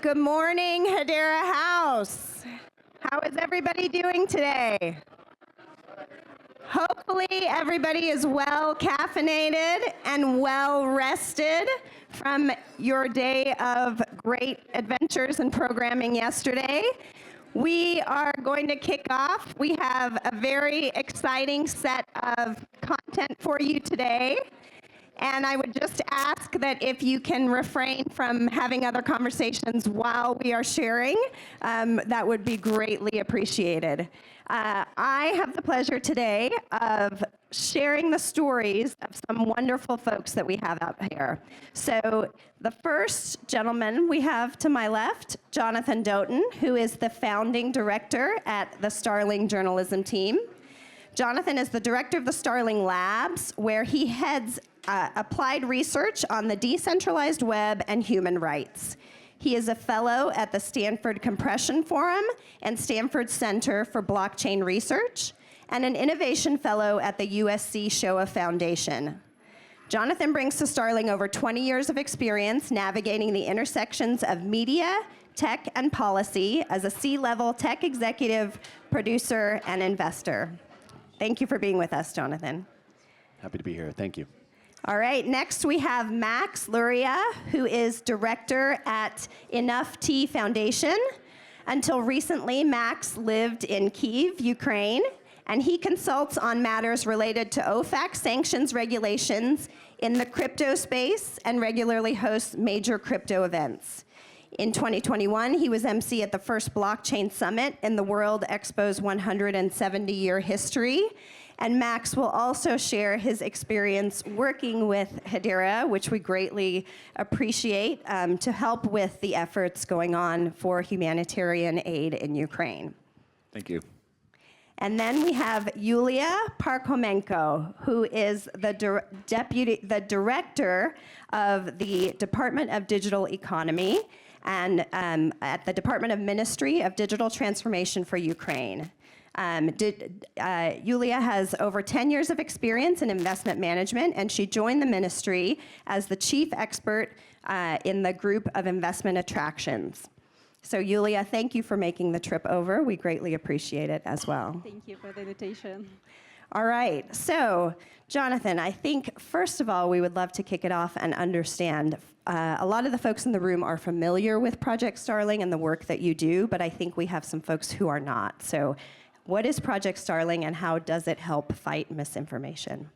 Good morning, Hedera House. How is everybody doing today? Hopefully everybody is well caffeinated and well rested from your day of great adventures and programming yesterday. We are going to kick off. We have a very exciting set of content for you today. And I would just ask that if you can refrain from having other conversations while we are sharing, that would be greatly appreciated. I have the pleasure today of sharing the stories of some wonderful folks that we have out here. So the first gentleman we have to my left, Jonathan Doughton, who is the founding director at the Starling journalism team. Jonathan is the director of the Starling Labs, where he heads applied research on the decentralized web and human rights. He is a fellow at the Stanford Compression Forum and Stanford Center for Blockchain Research, and an innovation fellow at the USC Shoah Foundation. Jonathan brings to Starling over 20 years of experience navigating the intersections of media, tech, and policy as a C-level tech executive, producer, and investor. Thank you for being with us, Jonathan. Happy to be here. Thank you. All right, next we have Max Luria, who is director at Enough Tea Foundation. Until recently, Max lived in Kyiv, Ukraine, and he consults on matters related to OFAC sanctions regulations in the crypto space and regularly hosts major crypto events. In 2021, he was MC at the first blockchain summit in the World Expo's 170-year history. And Max will also share his experience working with Hedera, which we greatly appreciate, to help with the efforts going on for humanitarian aid in Ukraine. Thank you. And then we have Yulia Parkhomenko, who is the director of the Department of Digital Economy and at the Department of Ministry of Digital Transformation for Ukraine. Yulia has over 10 years of experience in investment management, and she joined the ministry as the chief expert in the group of investment attractions. So Yulia, thank you for making the trip over. We greatly appreciate it as well. Thank you for the invitation. All right, so Jonathan, I think first of all, we would love to kick it off and understand. A lot of the folks in the room are familiar with Project Starling and the work that you do, but I think we have some folks who are not. So what is Project Starling and how does it help fight misinformation?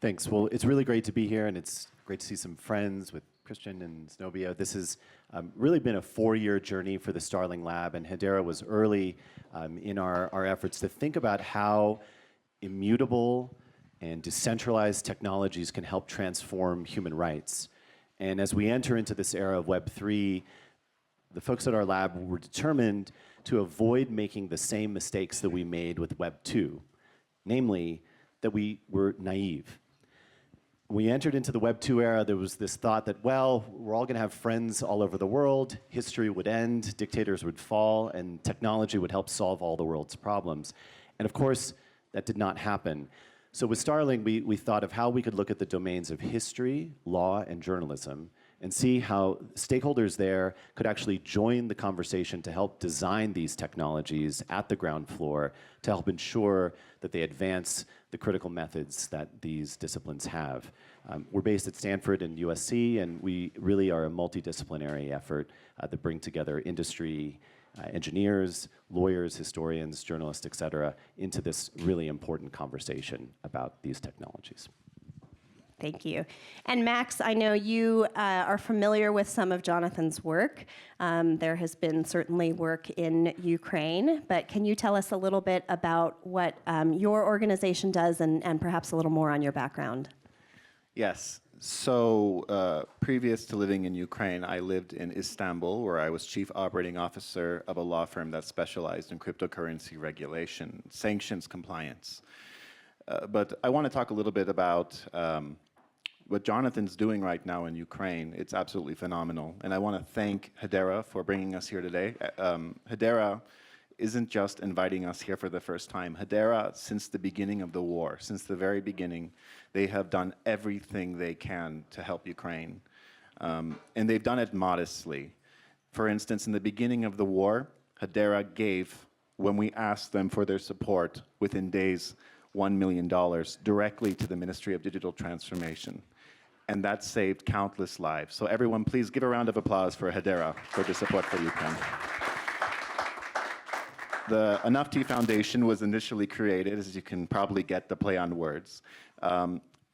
Thanks. Well, it's really great to be here, and it's great to see some friends with Christian and Zenobia. This has really been a 4-year journey for the Starling Lab, and Hedera was early in our efforts to think about how immutable and decentralized technologies can help transform human rights. And as we enter into this era of Web3, the folks at our lab were determined to avoid making the same mistakes that we made with Web 2, namely that we were naive. When we entered into the Web 2 era, there was this thought that, well, we're all going to have friends all over the world, history would end, dictators would fall, and technology would help solve all the world's problems. And of course, that did not happen. So with Starling, we thought of how we could look at the domains of history, law, and journalism, and see how stakeholders there could actually join the conversation to help design these technologies at the ground floor to help ensure that they advance the critical methods that these disciplines have. We're based at Stanford and USC, and we really are a multidisciplinary effort that bring together industry, engineers, lawyers, historians, journalists, et cetera, into this really important conversation about these technologies. Thank you. And Max, I know you are familiar with some of Jonathan's work. There has been certainly work in Ukraine, but can you tell us a little bit about what your organization does and perhaps a little more on your background? Yes. So previous to living in Ukraine, I lived in Istanbul, where I was chief operating officer of a law firm that specialized in cryptocurrency regulation, sanctions compliance. But I want to talk a little bit about what Jonathan's doing right now in Ukraine. It's absolutely phenomenal. And I want to thank Hedera for bringing us here today. Hedera isn't just inviting us here for the first time. Hedera, since the beginning of the war, since the very beginning, they have done everything they can to help Ukraine. And they've done it modestly. For instance, in the beginning of the war, Hedera gave, when we asked them for their support, within days, $1 million directly to the Ministry of Digital Transformation. And that saved countless lives. So everyone, please give a round of applause for Hedera for the support for Ukraine. The Enough Tea Foundation was initially created, as you can probably get the play on words,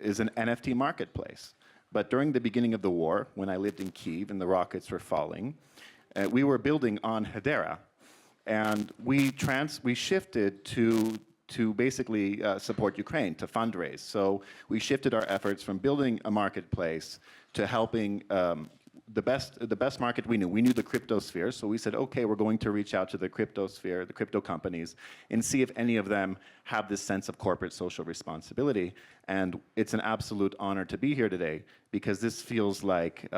is an NFT marketplace. But during the beginning of the war, when I lived in Kyiv and the rockets were falling, we were building on Hedera. And we shifted to basically support Ukraine, to fundraise. So we shifted our efforts from building a marketplace to helping the best market we knew. We knew the crypto sphere, so we said, okay, we're going to reach out to the crypto sphere, the crypto companies, and see if any of them have this sense of corporate social responsibility. And it's an absolute honor to be here today, because this feels like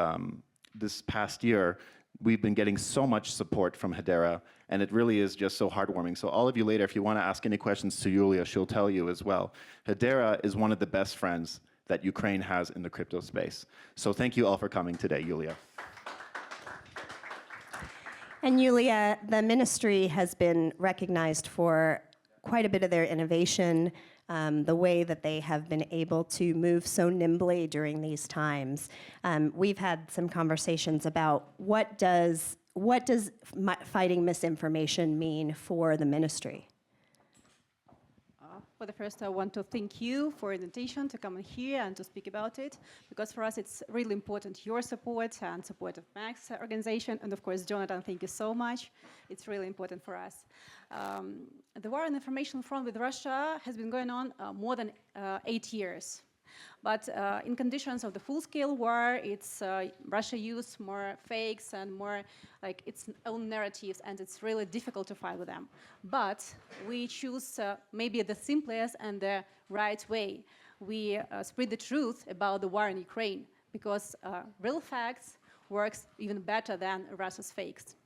this past year, we've been getting so much support from Hedera, and it really is just so heartwarming. So all of you later, if you want to ask any questions to Yulia, she'll tell you as well. Hedera is one of the best friends that Ukraine has in the crypto space. So thank you all for coming today, Yulia. And Yulia, the ministry has been recognized for quite a bit of their innovation, the way that they have been able to move so nimbly during these times. We've had some conversations about what does fighting misinformation mean for the ministry? For the first, I want to thank you for the invitation to come here and to speak about it, because for us it's really important, your support and support of Max organization, and of course, Jonathan, thank you so much. It's really important for us. The war on information front with Russia has been going on more than 8 years. But in conditions of the full-scale war, Russia used more fakes and more like its own narratives, and it's really difficult to fight with them. But we choose maybe the simplest and the right way. We spread the truth about the war in Ukraine, because real facts works even better than Russia's fakes.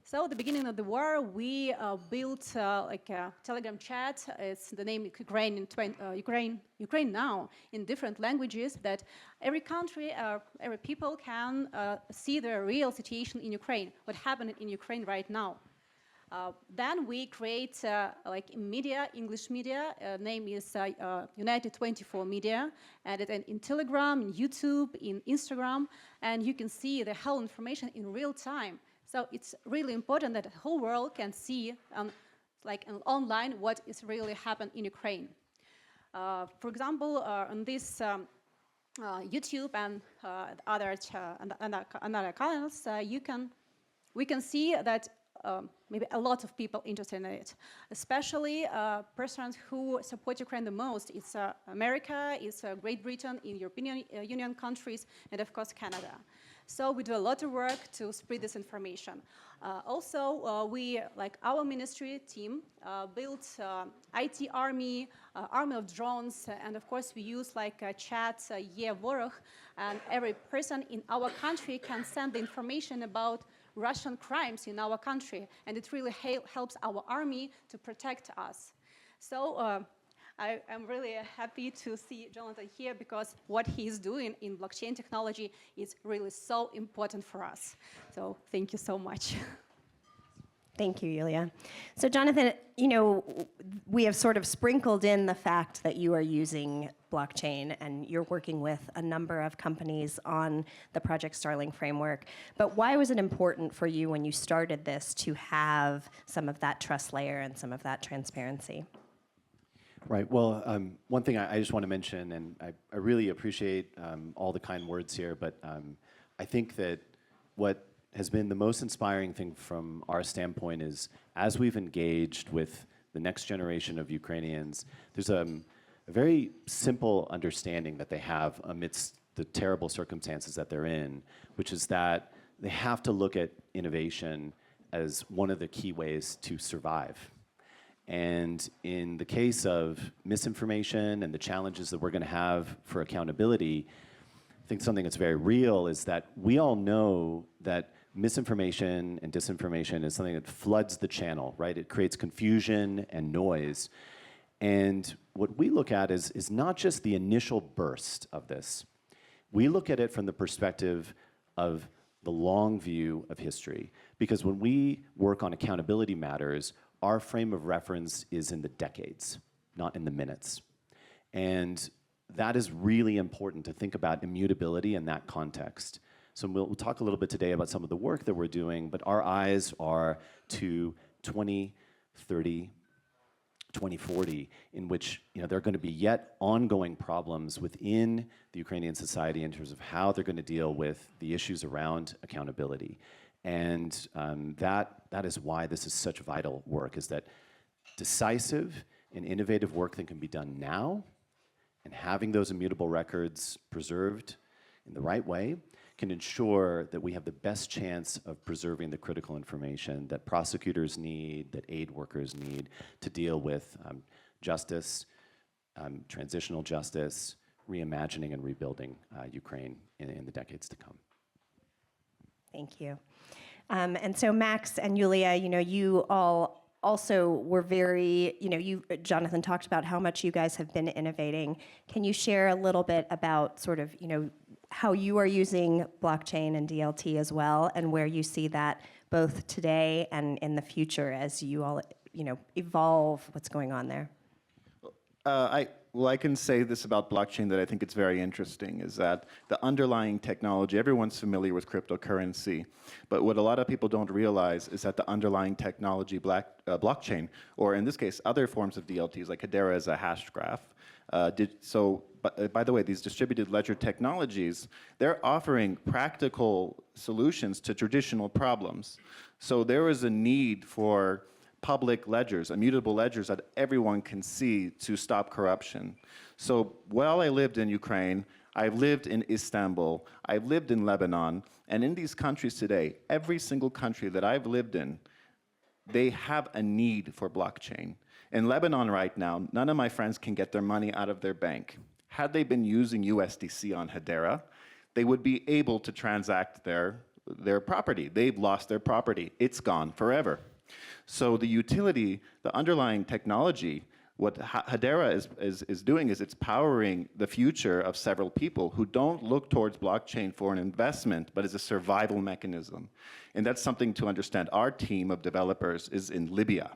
So at the beginning of the war, we built like a Telegram chat. It's the name Ukraine Now, in different languages, that every country, every people can see the real situation in Ukraine, what happened in Ukraine right now. Then we create like media, English media. Name is UNITED24 media, and it's in Telegram, in YouTube, in Instagram, and you can see the whole information in real time. So it's really important that the whole world can see, like online, what is really happened in Ukraine. For example, on this YouTube and other channels, we can see that maybe a lot of people interested in it, especially persons who support Ukraine the most. It's America, it's Great Britain, in European Union countries, and of course Canada. So we do a lot of work to spread this information. Also, we, like our ministry team, built IT army, army of drones, and of course we use like chat, Vorog, and every person in our country can send the information about Russian crimes in our country, and it really helps our army to protect us. So I am really happy to see Jonathan here, because what he's doing in blockchain technology is really so important for us. So thank you so much. Thank you, Yulia. So Jonathan, you know, we have sort of sprinkled in the fact that you are using blockchain and you're working with a number of companies on the project Starling Framework. But why was it important for you when you started this to have some of that trust layer and some of that transparency? Right. Well, one thing I just want to mention, and I really appreciate all the kind words here, but I think that what has been the most inspiring thing from our standpoint is, as we've engaged with the next generation of Ukrainians, there's a very simple understanding that they have amidst the terrible circumstances that they're in, which is that they have to look at innovation as one of the key ways to survive. And in the case of misinformation and the challenges that we're going to have for accountability, I think something that's very real is that we all know that misinformation and disinformation is something that floods the channel, right? It creates confusion and noise. And what we look at is not just the initial burst of this. We look at it from the perspective of the long view of history. Because when we work on accountability matters, our frame of reference is in the decades, not in the minutes. And that is really important to think about immutability in that context. So we'll talk a little bit today about some of the work that we're doing, but our eyes are to 2030, 2040, in which there are going to be yet ongoing problems within the Ukrainian society in terms of how they're going to deal with the issues around accountability. And that is why this is such vital work, is that decisive and innovative work that can be done now, and having those immutable records preserved in the right way can ensure that we have the best chance of preserving the critical information that prosecutors need, that aid workers need to deal with justice, transitional justice, reimagining and rebuilding Ukraine in the decades to come. Thank you. And so Max and Yulia, you all also were very, Jonathan talked about how much you guys have been innovating. Can you share a little bit about sort of, how you are using blockchain and DLT as well, and where you see that both today and in the future as you all, evolve what's going on there? I can say this about blockchain that I think it's very interesting, is that the underlying technology, everyone's familiar with cryptocurrency, but what a lot of people don't realize is that the underlying technology, blockchain, or in this case, other forms of DLTs, like Hedera is a Hashgraph. By the way, these distributed ledger technologies, they're offering practical solutions to traditional problems. So there is a need for public ledgers, immutable ledgers that everyone can see to stop corruption. So while I lived in Ukraine, I've lived in Istanbul, I've lived in Lebanon, and in these countries today, every single country that I've lived in, they have a need for blockchain. In Lebanon right now, none of my friends can get their money out of their bank. Had they been using USDC on Hedera, they would be able to transact their property. They've lost their property. It's gone forever. So the utility, the underlying technology, what Hedera is doing is it's powering the future of several people who don't look towards blockchain for an investment, but as a survival mechanism. And that's something to understand. Our team of developers is in Libya.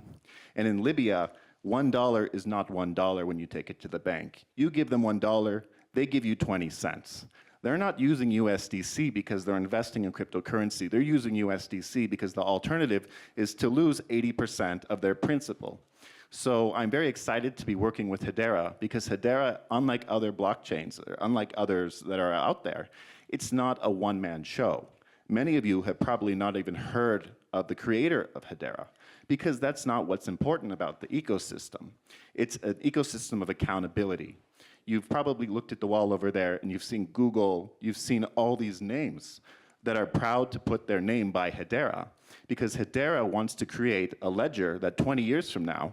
And in Libya, $1 is not $1 when you take it to the bank. You give them $1, they give you 20 cents. They're not using USDC because they're investing in cryptocurrency. They're using USDC because the alternative is to lose 80% of their principal. So I'm very excited to be working with Hedera because Hedera, unlike other blockchains, unlike others that are out there, it's not a one-man show. Many of you have probably not even heard of the creator of Hedera because that's not what's important about the ecosystem. It's an ecosystem of accountability. You've probably looked at the wall over there and you've seen Google, you've seen all these names that are proud to put their name by Hedera because Hedera wants to create a ledger that 20 years from now,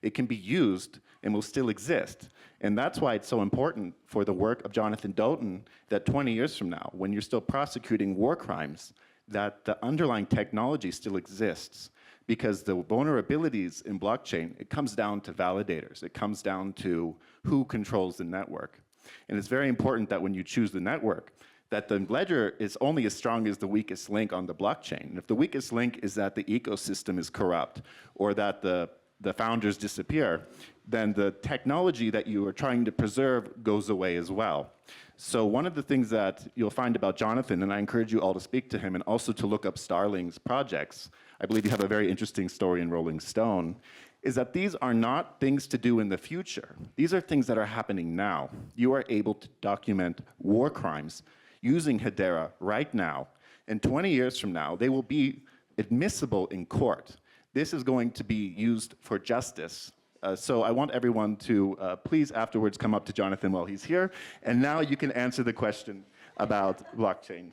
it can be used and will still exist. And that's why it's so important for the work of Jonathan Doughton that 20 years from now, when you're still prosecuting war crimes, that the underlying technology still exists. Because the vulnerabilities in blockchain, it comes down to validators. It comes down to who controls the network. And it's very important that when you choose the network, that the ledger is only as strong as the weakest link on the blockchain. And if the weakest link is that the ecosystem is corrupt or that the founders disappear, then the technology that you are trying to preserve goes away as well. So one of the things that you'll find about Jonathan, and I encourage you all to speak to him and also to look up Starling's projects, I believe you have a very interesting story in Rolling Stone, is that these are not things to do in the future. These are things that are happening now. You are able to document war crimes using Hedera right now, and 20 years from now, they will be admissible in court. This is going to be used for justice. So I want everyone to please afterwards come up to Jonathan while he's here, and now you can answer the question about blockchain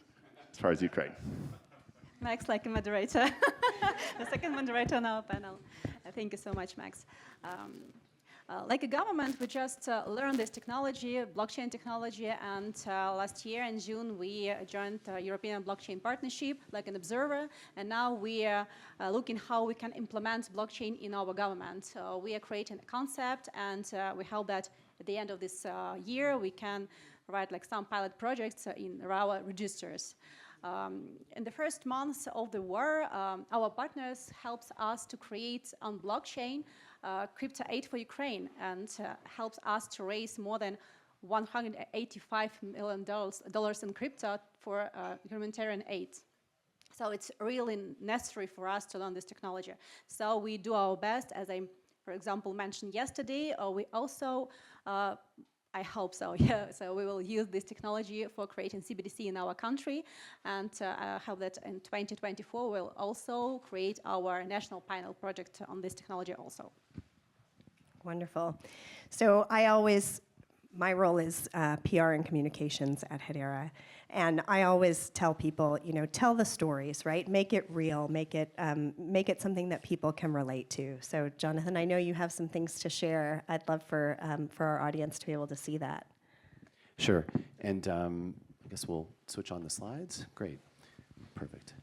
as far as Ukraine. Max, like a moderator, the second moderator on our panel. Thank you so much, Max. Like a government, we just learned this technology, blockchain technology, and last year in June, we joined the European Blockchain Partnership, like an observer, and now we are looking how we can implement blockchain in our government. So we are creating a concept, and we hope that at the end of this year, we can write like some pilot projects in our registers. In the first months of the war, our partners helped us to create on blockchain crypto aid for Ukraine and helps us to raise more than $185 million in crypto for humanitarian aid. So it's really necessary for us to learn this technology. So we do our best, as I, for example, mentioned yesterday. We also, I hope so, yeah. So we will use this technology for creating CBDC in our country, and I hope that in 2024 we'll also create our national panel project on this technology also. Wonderful. So my role is PR and communications at Hedera, and I always tell people, tell the stories, right? Make it real, make it something that people can relate to. So, Jonathan, I know you have some things to share. I'd love for our audience to be able to see that. Sure, and I guess we'll switch on the slides. Great, perfect.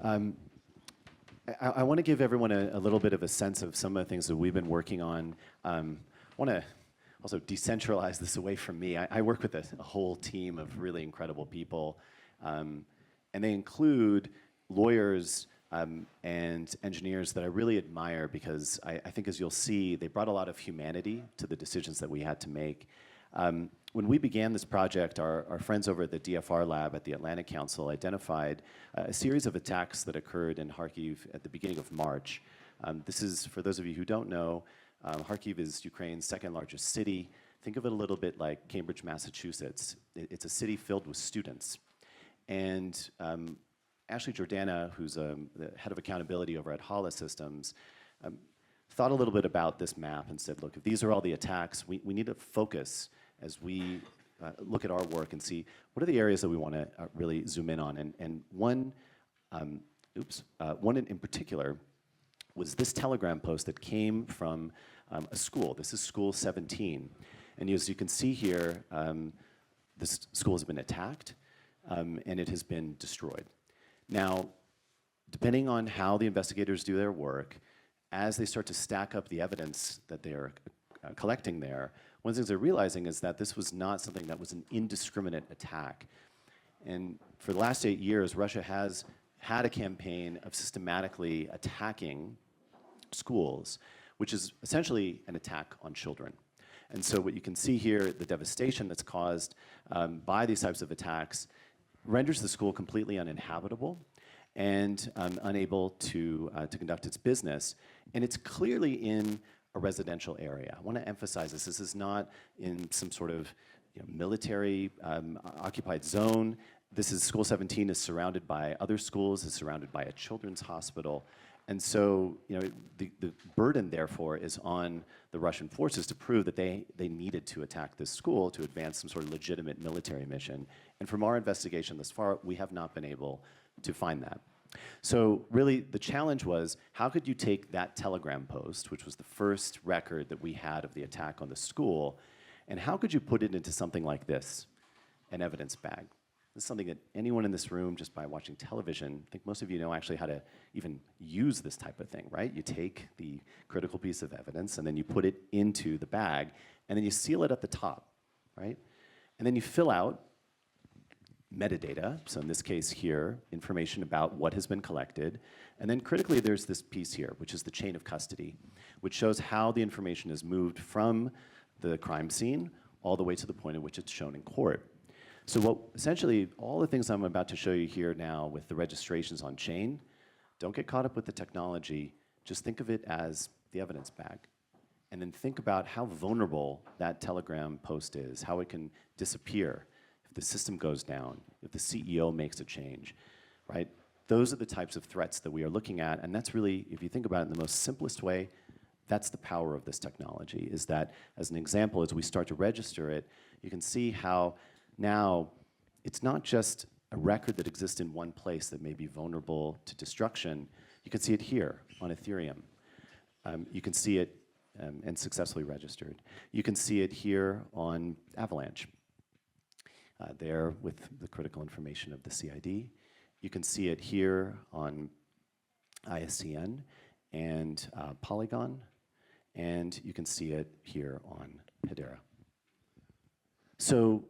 I want to give everyone a little bit of a sense of some of the things that we've been working on. I want to also decentralize this away from me. I work with a whole team of really incredible people, and they include lawyers and engineers that I really admire because I think, as you'll see, they brought a lot of humanity to the decisions that we had to make. When we began this project, our friends over at the DFR lab at the Atlantic Council identified a series of attacks that occurred in Kharkiv at the beginning of March. This is, for those of you who don't know, Kharkiv is Ukraine's second largest city. Think of it a little bit like Cambridge, Massachusetts. It's a city filled with students. And Ashley Jordana, who's the head of accountability over at Haus Systems, thought a little bit about this map and said, look, if these are all the attacks, we need to focus as we look at our work and see what are the areas that we want to really zoom in on. And one in particular was this Telegram post that came from a school. This is School 17. And as you can see here, this school has been attacked and it has been destroyed. Now, depending on how the investigators do their work, as they start to stack up the evidence that they are collecting there, one of the things they're realizing is that this was not something that was an indiscriminate attack. And for the last 8 years, Russia has had a campaign of systematically attacking schools, which is essentially an attack on children. And so what you can see here, the devastation that's caused by these types of attacks renders the school completely uninhabitable and unable to conduct its business. And it's clearly in a residential area. I want to emphasize this. This is not in some sort of military occupied zone. This is School 17 is surrounded by other schools, is surrounded by a children's hospital. And so, the burden, therefore, is on the Russian forces to prove that they needed to attack this school to advance some sort of legitimate military mission. And from our investigation thus far, we have not been able to find that. So really, the challenge was, how could you take that Telegram post, which was the first record that we had of the attack on the school, and how could you put it into something like this, an evidence bag? This is something that anyone in this room, just by watching television, I think most of you know actually how to even use this type of thing, right? You take the critical piece of evidence, and then you put it into the bag, and then you seal it at the top, right? And then you fill out metadata, so in this case here, information about what has been collected. And then critically, there's this piece here, which is the chain of custody, which shows how the information is moved from the crime scene all the way to the point at which it's shown in court. So what essentially, all the things I'm about to show you here now with the registrations on chain, don't get caught up with the technology, just think of it as the evidence bag. And then think about how vulnerable that Telegram post is, how it can disappear if the system goes down, if the CEO makes a change, right? Those are the types of threats that we are looking at, and that's really, if you think about it in the most simplest way, that's the power of this technology, is that, as an example, as we start to register it, you can see how now it's not just a record that exists in one place that may be vulnerable to destruction. You can see it here on Ethereum. You can see it and successfully registered. You can see it here on Avalanche, there with the critical information of the CID. You can see it here on ISCN and Polygon, and you can see it here on Hedera. So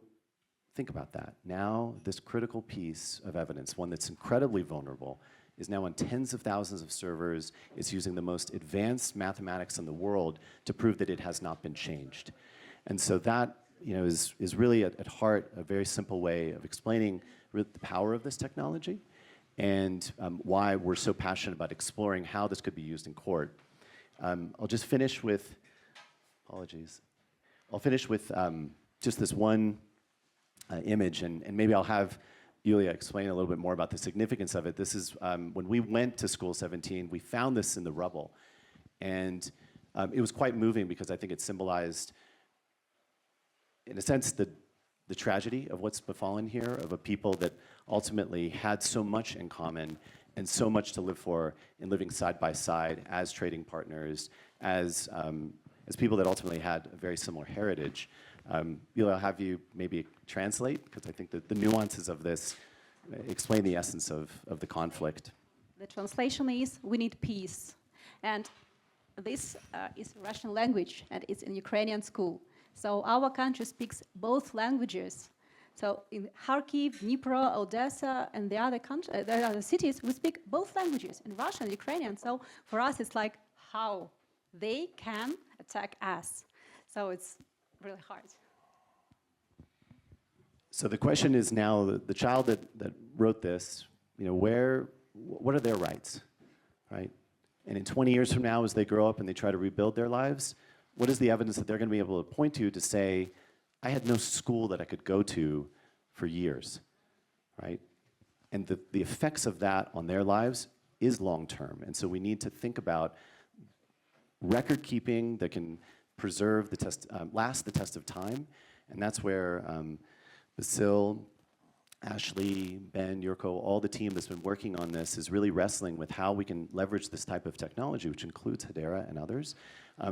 think about that. Now, this critical piece of evidence, one that's incredibly vulnerable, is now on tens of thousands of servers. It's using the most advanced mathematics in the world to prove that it has not been changed. And so that is really at heart a very simple way of explaining the power of this technology and why we're so passionate about exploring how this could be used in court. I'll just finish with, apologies. I'll finish with just this one image, and maybe I'll have Yulia explain a little bit more about the significance of it. This is when we went to School 17, we found this in the rubble. And it was quite moving because I think it symbolized, in a sense, the tragedy of what's befallen here, of a people that ultimately had so much in common and so much to live for in living side by side as trading partners, as people that ultimately had a very similar heritage. Yulia, I'll have you maybe translate, because I think that the nuances of this explain the essence of the conflict. The translation is, we need peace. And this is Russian language, and it's in Ukrainian school. So our country speaks both languages. So in Kharkiv, Dnipro, Odessa, and the other cities, we speak both languages, in Russian and Ukrainian. So for us, it's like how they can attack us. So it's really hard. So the question is now, the child that wrote this, what are their rights, right? And in 20 years from now, as they grow up and they try to rebuild their lives, what is the evidence that they're going to be able to point to say, I had no school that I could go to for years, right? And the effects of that on their lives is long-term. And so we need to think about record keeping that can preserve the test, last the test of time. And that's where Basil, Ashley, Ben, Yurko, all the team that's been working on this is really wrestling with how we can leverage this type of technology, which includes Hedera and others,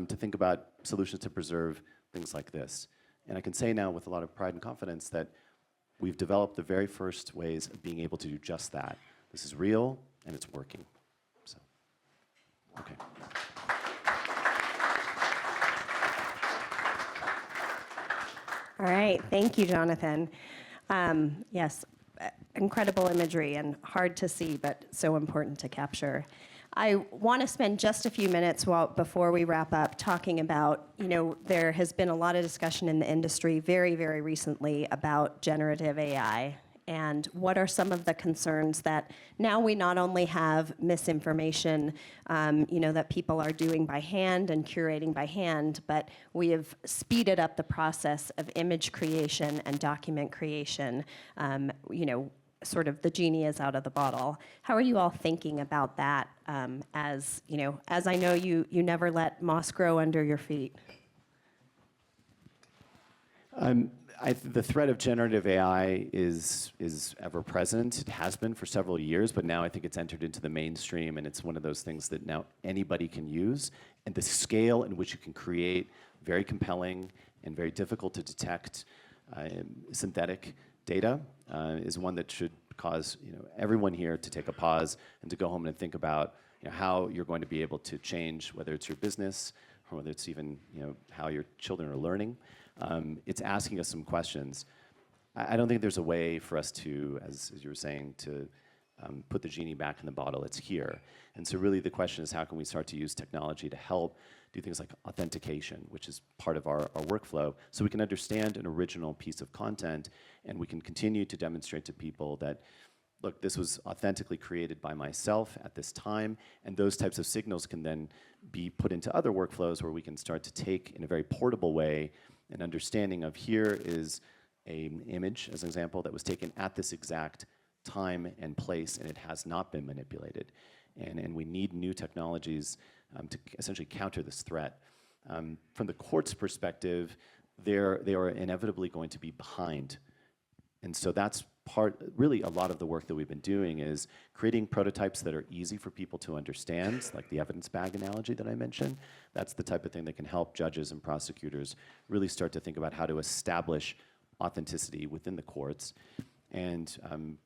to think about solutions to preserve things like this. And I can say now with a lot of pride and confidence that we've developed the very first ways of being able to do just that. This is real, and it's working. So, okay. All right, thank you, Jonathan. Yes, incredible imagery and hard to see, but so important to capture. I want to spend just a few minutes before we wrap up talking about, there has been a lot of discussion in the industry very, very recently about generative AI. And what are some of the concerns that now we not only have misinformation, that people are doing by hand and curating by hand, but we have speeded up the process of image creation and document creation. Sort of the genie is out of the bottle. How are you all thinking about that? As I know you never let moss grow under your feet. The threat of generative AI is ever present. It has been for several years, but now I think it's entered into the mainstream, and it's one of those things that now anybody can use. And the scale in which you can create very compelling and very difficult to detect synthetic data is one that should cause everyone here to take a pause and to go home and think about how you're going to be able to change, whether it's your business or whether it's even how your children are learning. It's asking us some questions. I don't think there's a way for us to, as you were saying, to put the genie back in the bottle. It's here. And so really the question is, how can we start to use technology to help do things like authentication, which is part of our workflow, so we can understand an original piece of content, and we can continue to demonstrate to people that, look, this was authentically created by myself at this time, and those types of signals can then be put into other workflows where we can start to take, in a very portable way, an understanding of here is an image, as an example, that was taken at this exact time and place, and it has not been manipulated. And we need new technologies to essentially counter this threat. From the court's perspective, they are inevitably going to be behind. And so that's really a lot of the work that we've been doing is creating prototypes that are easy for people to understand, like the evidence bag analogy that I mentioned. That's the type of thing that can help judges and prosecutors really start to think about how to establish authenticity within the courts. And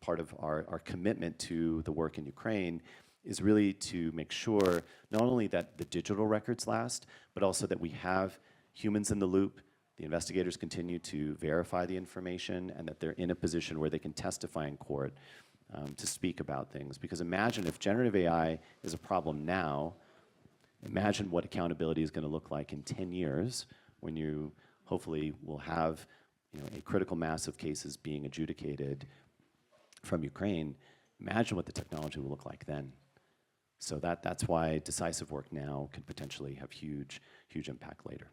part of our commitment to the work in Ukraine is really to make sure not only that the digital records last, but also that we have humans in the loop the investigators continue to verify the information, and that they're in a position where they can testify in court to speak about things. Because imagine if generative AI is a problem now, imagine what accountability is going to look like in 10 years when you hopefully will have a critical mass of cases being adjudicated from Ukraine. Imagine what the technology will look like then. So that's why decisive work now can potentially have huge impact later.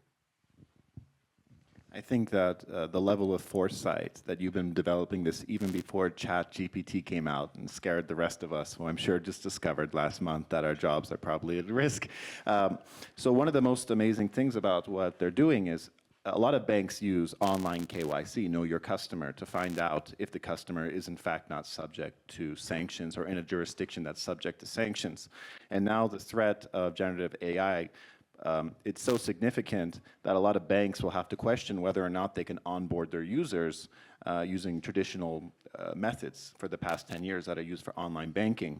I think that the level of foresight that you've been developing this even before ChatGPT came out and scared the rest of us, who I'm sure just discovered last month that our jobs are probably at risk. So one of the most amazing things about what they're doing is a lot of banks use online KYC, know your customer, to find out if the customer is in fact not subject to sanctions or in a jurisdiction that's subject to sanctions. And now the threat of generative AI, it's so significant that a lot of banks will have to question whether or not they can onboard their users using traditional methods for the past 10 years that are used for online banking.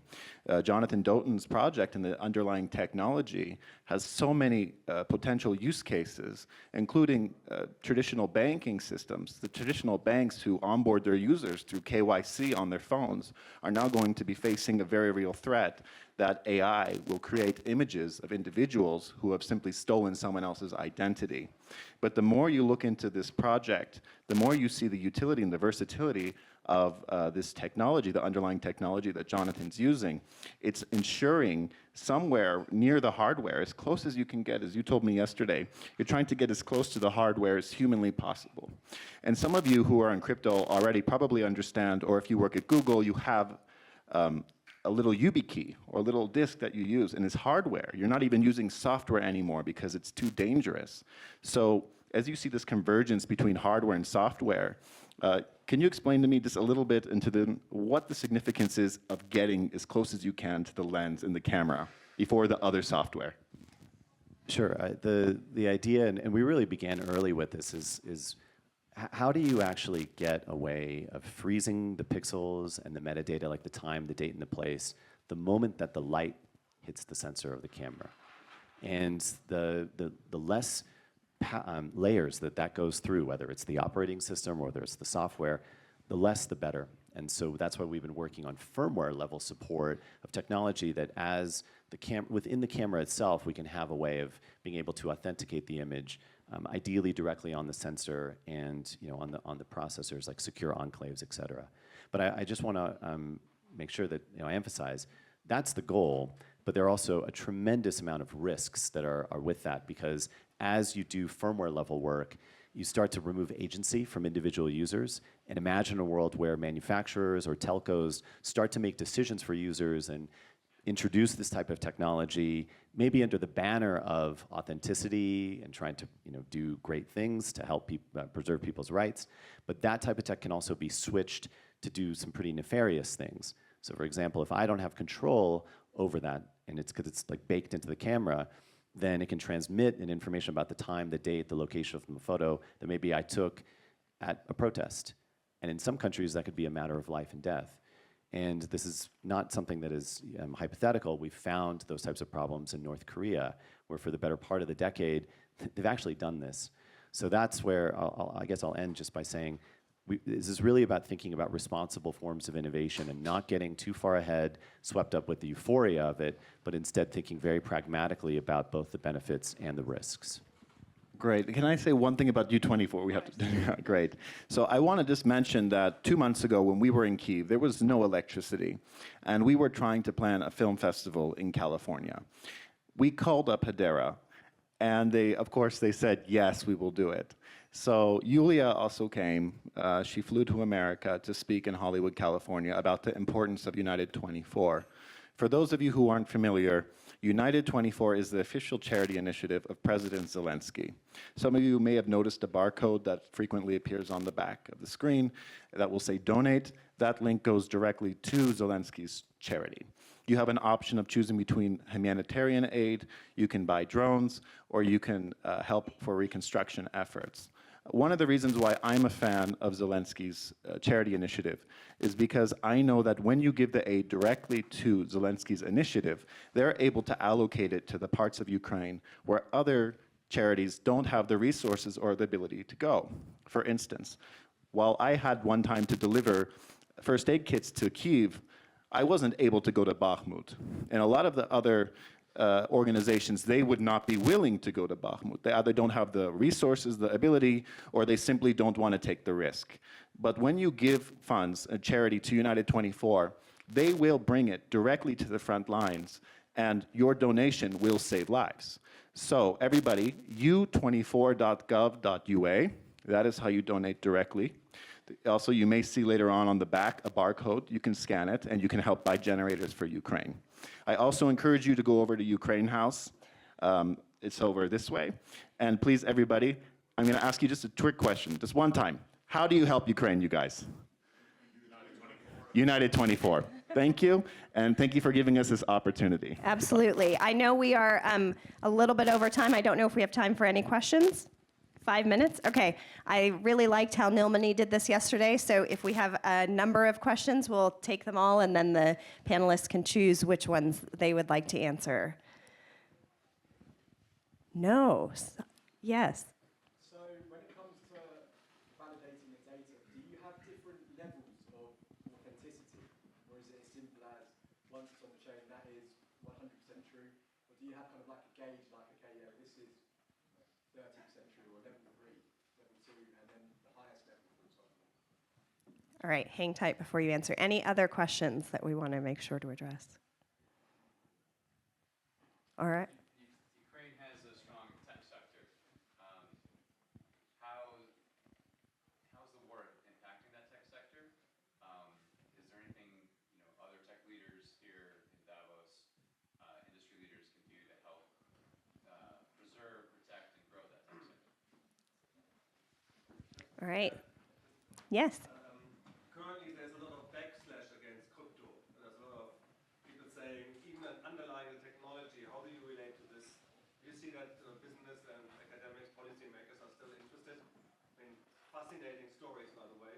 Jonathan Doughton's project and the underlying technology has so many potential use cases, including traditional banking systems. The traditional banks who onboard their users through KYC on their phones are now going to be facing a very real threat that AI will create images of individuals who have simply stolen someone else's identity. But the more you look into this project, the more you see the utility and the versatility of this technology, the underlying technology that Jonathan's using. It's ensuring somewhere near the hardware, as close as you can get, as you told me yesterday, you're trying to get as close to the hardware as humanly possible. And some of you who are in crypto already probably understand, or if you work at Google, you have a little YubiKey or a little disk that you use, and it's hardware. You're not even using software anymore because it's too dangerous. So as you see this convergence between hardware and software, can you explain to me just a little bit into what the significance is of getting as close as you can to the lens in the camera before the other software? Sure. The idea, and we really began early with this, is how do you actually get a way of freezing the pixels and the metadata, like the time, the date, and the place, the moment that the light hits the sensor of the camera? And the less layers that goes through, whether it's the operating system or whether it's the software, the less the better. And so that's why we've been working on firmware level support of technology that as within the camera itself, we can have a way of being able to authenticate the image, ideally directly on the sensor and on the processors like secure enclaves, et cetera. But I just want to make sure that I emphasize that's the goal, but there are also a tremendous amount of risks that are with that, because as you do firmware level work, you start to remove agency from individual users, and imagine a world where manufacturers or telcos start to make decisions for users and introduce this type of technology, maybe under the banner of authenticity and trying to do great things to help preserve people's rights. But that type of tech can also be switched to do some pretty nefarious things. So for example, if I don't have control over that, and it's because it's like baked into the camera, then it can transmit an information about the time, the date, the location of the photo that maybe I took at a protest. And in some countries, that could be a matter of life and death. And this is not something that is hypothetical. We've found those types of problems in North Korea, where for the better part of the decade, they've actually done this. So that's where I guess I'll end just by saying, this is really about thinking about responsible forms of innovation and not getting too far ahead, swept up with the euphoria of it, but instead thinking very pragmatically about both the benefits and the risks. Great. Can I say one thing about U24? We have to. Great. So I want to just mention that 2 months ago when we were in Kyiv, there was no electricity, and we were trying to plan a film festival in California. We called up Hedera, and of course, they said, yes, we will do it. So Yulia also came. She flew to America to speak in Hollywood, California, about the importance of UNITED24. For those of you who aren't familiar, UNITED24 is the official charity initiative of President Zelensky. Some of you may have noticed a barcode that frequently appears on the back of the screen that will say donate. That link goes directly to Zelensky's charity. You have an option of choosing between humanitarian aid, you can buy drones, or you can help for reconstruction efforts. One of the reasons why I'm a fan of Zelensky's charity initiative is because I know that when you give the aid directly to Zelensky's initiative, they're able to allocate it to the parts of Ukraine where other charities don't have the resources or the ability to go. For instance, while I had one time to deliver first aid kits to Kyiv, I wasn't able to go to Bakhmut. And a lot of the other organizations, they would not be willing to go to Bakhmut. They either don't have the resources, the ability, or they simply don't want to take the risk. But when you give funds, a charity to United24, they will bring it directly to the front lines, and your donation will save lives. So everybody, u24.gov.ua, that is how you donate directly. Also, you may see later on the back a barcode. You can scan it, and you can help buy generators for Ukraine. I also encourage you to go over to Ukraine House. It's over this way. And please, everybody, I'm going to ask you just a trick question, just one time. How do you help Ukraine, you guys? United24. Thank you, and thank you for giving us this opportunity. Absolutely. I know we are a little bit over time. I don't know if we have time for any questions. 5 minutes? Okay. I really liked how Nilmani did this yesterday, so if we have a number of questions, we'll take them all, and then the panelists can choose which ones they would like to answer. No. Yes. So when it comes to validating the data, do you have different levels of authenticity? Or is it as simple as once it's on the chain, that is 100% true? Or do you have kind of like a gauge, like, okay, yeah, this is 30% true, or level 3, level 2, and then the highest level, for example? All right, hang tight before you answer. Any other questions that we want to make sure to address? All right. Ukraine has a strong tech sector. How's the war impacting that tech sector? Is there anything other tech leaders here in Davos, industry leaders can do to help preserve, protect, and grow that tech sector? All right. Yes. Currently, there's a lot of backslash against crypto. There's a lot of people saying, even underlying the technology, how do you relate to this? Do you see that business and academics, policymakers are still interested? I mean, fascinating stories, by the way.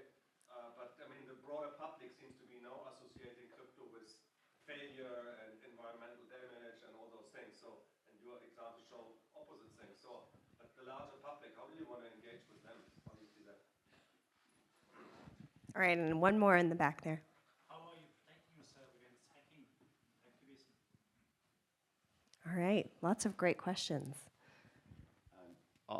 But I mean, the broader public seems to be now associating crypto with failure and environmental damage and all those things. So, and your examples show opposite things. So, but the larger public, how do you want to engage with them? How do you see that? All right, and one more in the back there. How are you protecting yourself against hacking activism? All right, lots of great questions.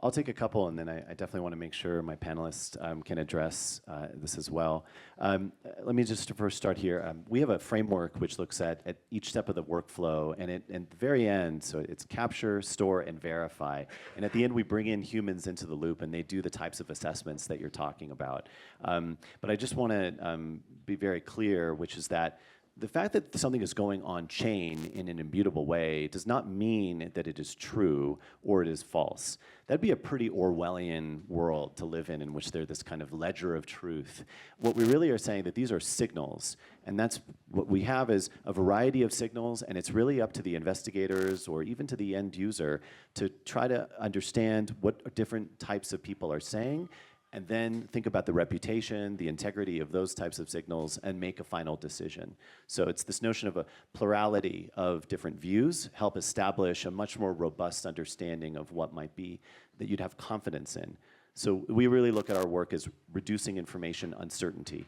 I'll take a couple, and then I definitely want to make sure my panelists can address this as well. Let me just first start here. We have a framework which looks at each step of the workflow, and at the very end, so it's capture, store, and verify. And at the end, we bring in humans into the loop, and they do the types of assessments that you're talking about. But I just want to be very clear, which is that the fact that something is going on chain in an immutable way does not mean that it is true or it is false. That'd be a pretty Orwellian world to live in which there's this kind of ledger of truth. What we really are saying that these are signals, and that's what we have is a variety of signals, and it's really up to the investigators or even to the end user to try to understand what different types of people are saying, and then think about the reputation, the integrity of those types of signals, and make a final decision. So it's this notion of a plurality of different views help establish a much more robust understanding of what might be that you'd have confidence in. So we really look at our work as reducing information uncertainty.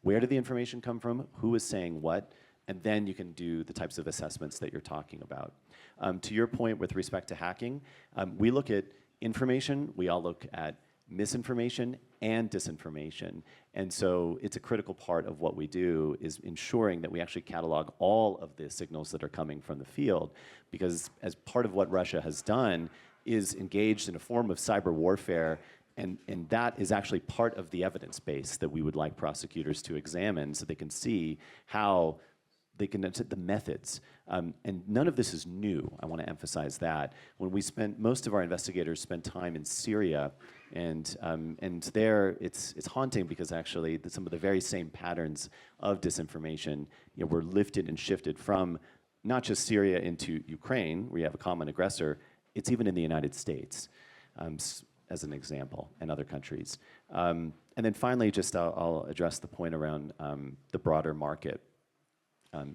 Where did the information come from? Who is saying what? And then you can do the types of assessments that you're talking about. To your point with respect to hacking, we look at information, we all look at misinformation and disinformation. And so it's a critical part of what we do is ensuring that we actually catalog all of the signals that are coming from the field, because as part of what Russia has done is engaged in a form of cyber warfare, and that is actually part of the evidence base that we would like prosecutors to examine so they can see how they can the methods. And none of this is new. I want to emphasize that. When we spent, most of our investigators spent time in Syria, and there it's haunting because actually some of the very same patterns of disinformation were lifted and shifted from not just Syria into Ukraine, where you have a common aggressor, it's even in the United States, as an example, and other countries. And then finally, just I'll address the point around the broader market.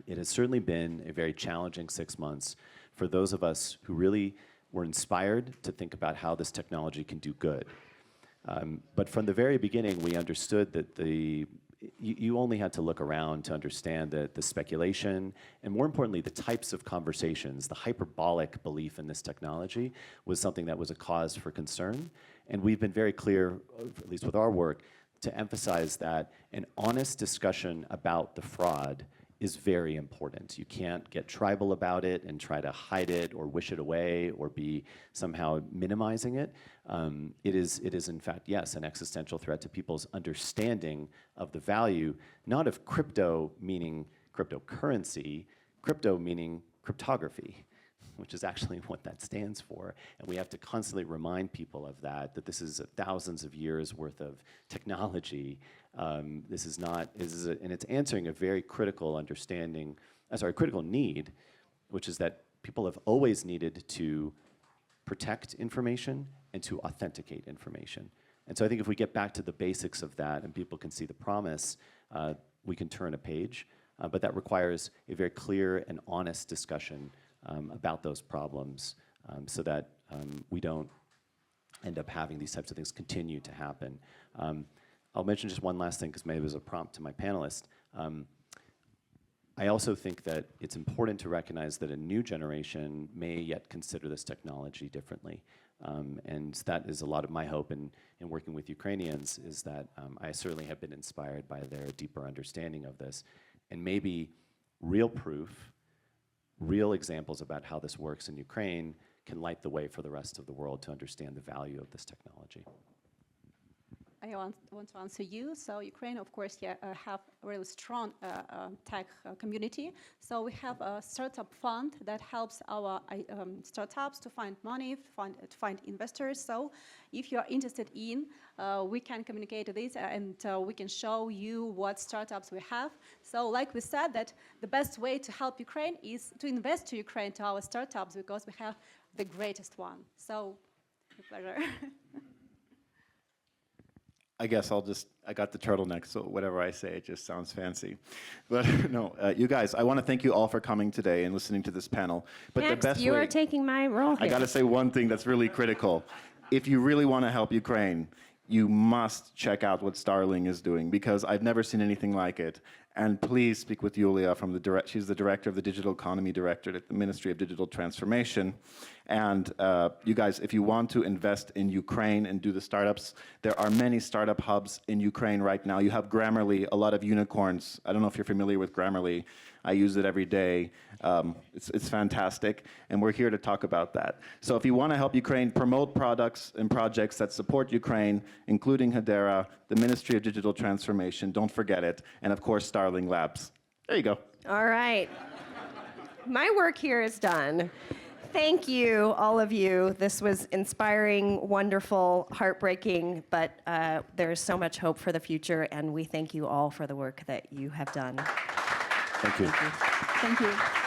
It has certainly been a very challenging 6 months for those of us who really were inspired to think about how this technology can do good. But from the very beginning, we understood that you only had to look around to understand that the speculation, and more importantly, the types of conversations, the hyperbolic belief in this technology was something that was a cause for concern. And we've been very clear, at least with our work, to emphasize that an honest discussion about the fraud is very important. You can't get tribal about it and try to hide it or wish it away or be somehow minimizing it. It is in fact, yes, an existential threat to people's understanding of the value, not of crypto meaning cryptocurrency, crypto meaning cryptography, which is actually what that stands for. And we have to constantly remind people of that this is thousands of years worth of technology. And it's answering a very critical critical need, which is that people have always needed to protect information and to authenticate information. And so I think if we get back to the basics of that and people can see the promise, we can turn a page. But that requires a very clear and honest discussion about those problems so that we don't end up having these types of things continue to happen. I'll mention just one last thing because maybe it was a prompt to my panelist. I also think that it's important to recognize that a new generation may yet consider this technology differently. And that is a lot of my hope in working with Ukrainians is that I certainly have been inspired by their deeper understanding of this. And maybe real proof, real examples about how this works in Ukraine can light the way for the rest of the world to understand the value of this technology. I want to answer you. So Ukraine, of course, have a really strong tech community. So we have a startup fund that helps our startups to find money, to find investors. So if you are interested in, we can communicate this and we can show you what startups we have. So like we said, that the best way to help Ukraine is to invest to Ukraine, to our startups, because we have the greatest one. So, a pleasure. I guess I got the turtleneck, so whatever I say, it just sounds fancy. But no, you guys, I want to thank you all for coming today and listening to this panel. But Max, the best you way, are taking my role here. I got to say one thing that's really critical. If you really want to help Ukraine, you must check out what Starling is doing, because I've never seen anything like it. And please speak with Yulia she's the director of the Digital Economy Directorate at the Ministry of Digital Transformation. And you guys, if you want to invest in Ukraine and do the startups, there are many startup hubs in Ukraine right now. You have Grammarly, a lot of unicorns. I don't know if you're familiar with Grammarly. I use it every day. It's fantastic, and we're here to talk about that. So if you want to help Ukraine promote products and projects that support Ukraine, including Hedera, the Ministry of Digital Transformation, don't forget it, and of course, Starling Labs. There you go. All right. My work here is done. Thank you, all of you. This was inspiring, wonderful, heartbreaking, but there's so much hope for the future, and we thank you all for the work that you have done. Thank you. Thank you.